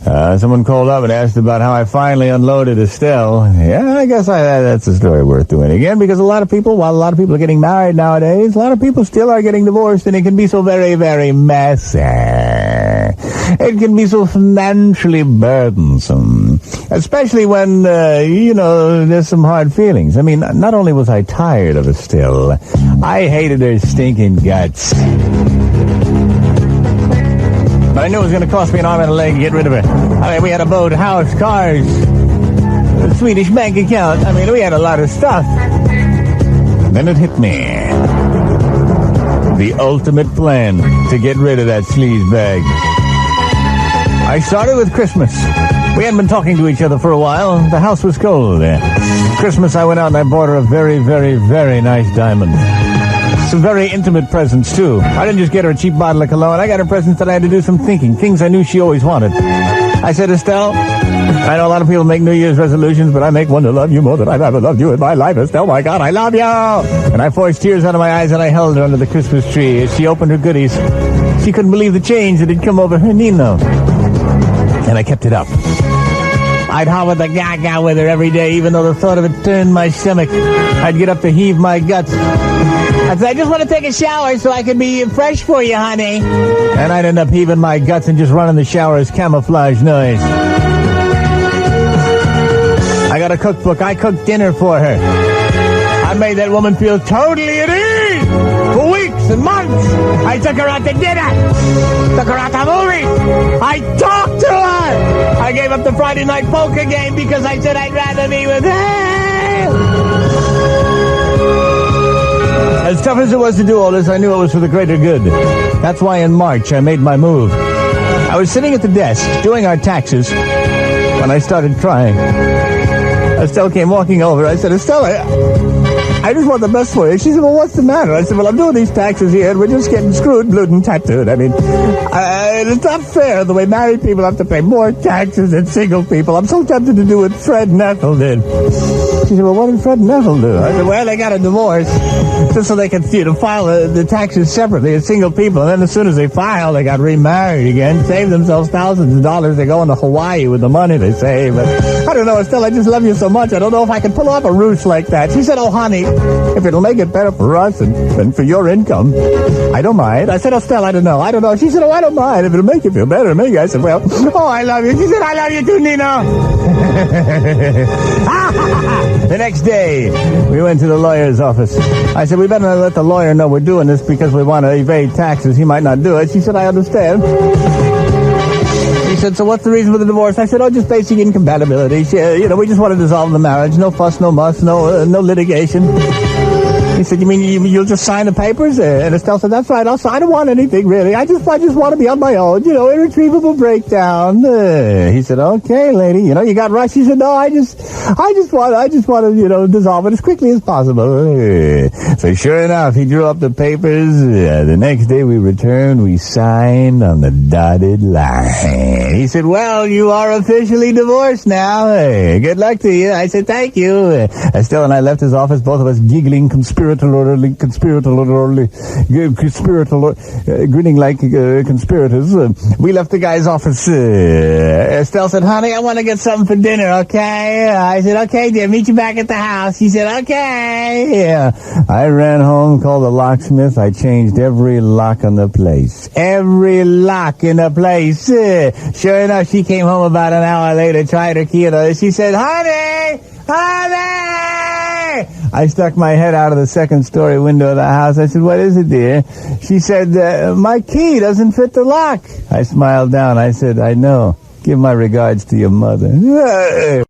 Someone called up and asked about how I finally unloaded Estelle. Yeah, I guess that's a story worth doing again, because while a lot of people are getting married nowadays, a lot of people still are getting divorced, and it can be so very, very messy. It can be so financially burdensome, especially when, there's some hard feelings. I mean, not only was I tired of Estelle, I hated her stinking guts. But I knew it was going to cost me an arm and a leg to get rid of her. I mean, we had a boat, house, cars, a Swedish bank account. I mean, we had a lot of stuff. Then it hit me. The ultimate plan to get rid of that sleaze bag. I started with Christmas. We hadn't been talking to each other for a while. The house was cold. Christmas, I went out and I bought her a very, very, very nice diamond. Some very intimate presents, too. I didn't just get her a cheap bottle of cologne. I got her presents that I had to do some thinking, things I knew she always wanted. I said, Estelle, I know a lot of people make New Year's resolutions, but I make one to love you more than I've ever loved you in my life. Estelle, my God, I love you! And I forced tears out of my eyes and I held her under the Christmas tree as she opened her goodies. She couldn't believe the change that had come over her Nino. And I kept it up. I'd holler the gaga with her every day, even though the thought of it turned my stomach. I'd get up to heave my guts. I'd say, I just want to take a shower so I can be fresh for you, honey. And I'd end up heaving my guts and just running the shower as camouflage noise. I got a cookbook. I cooked dinner for her. I made that woman feel totally at ease for weeks and months. I took her out to dinner. Took her out to movies. I talked to her. I gave up the Friday night poker game because I said I'd rather be with her. As tough as it was to do all this, I knew it was for the greater good. That's why in March I made my move. I was sitting at the desk doing our taxes when I started crying. Estelle came walking over. I said, Estelle, I just want the best for you. She said, well, what's the matter? I said, well, I'm doing these taxes here, and we're just getting screwed, blued, and tattooed. I mean, it's not fair the way married people have to pay more taxes than single people. I'm so tempted to do what Fred and Ethel did. She said, well, what did Fred and Ethel do? I said, well, they got a divorce just so they could file the taxes separately as single people. And then as soon as they file, they got remarried again, saved themselves thousands of dollars. They're going to Hawaii with the money they save. But I don't know, Estelle, I just love you so much. I don't know if I can pull off a ruse like that. She said, oh, honey, if it'll make it better for us and for your income, I don't mind. I said, Estelle, I don't know. She said, oh, I don't mind. If it'll make you feel better to me. I said, well, oh, I love you. She said, I love you too, Nino. The next day, we went to the lawyer's office. I said, we better let the lawyer know we're doing this because we want to evade taxes. He might not do it. She said, I understand. She said, so what's the reason for the divorce? I said, oh, just basic incompatibility. We just want to dissolve the marriage. No fuss, no muss, no litigation. He said, you mean you'll just sign the papers? And Estelle said, that's right, I don't want anything, really. I just want to be on my own, irretrievable breakdown. He said, okay, lady, you got rushed. She said, no, I just want to, dissolve it as quickly as possible. So sure enough, he drew up the papers. The next day we returned, we signed on the dotted line. He said, well, you are officially divorced now. Good luck to you. I said, thank you. Estelle and I left his office, both of us giggling grinning like conspirators. We left the guy's office. Estelle said, honey, I want to get something for dinner, okay? I said, okay, dear, meet you back at the house. She said, okay. I ran home, called the locksmith. I changed every lock on the place. Every lock in the place. Sure enough, she came home about an hour later, tried her key, and she said, honey! I stuck my head out of the second-story window of the house. I said, what is it, dear? She said, my key doesn't fit the lock. I smiled down. I said, I know. Give my regards to your mother.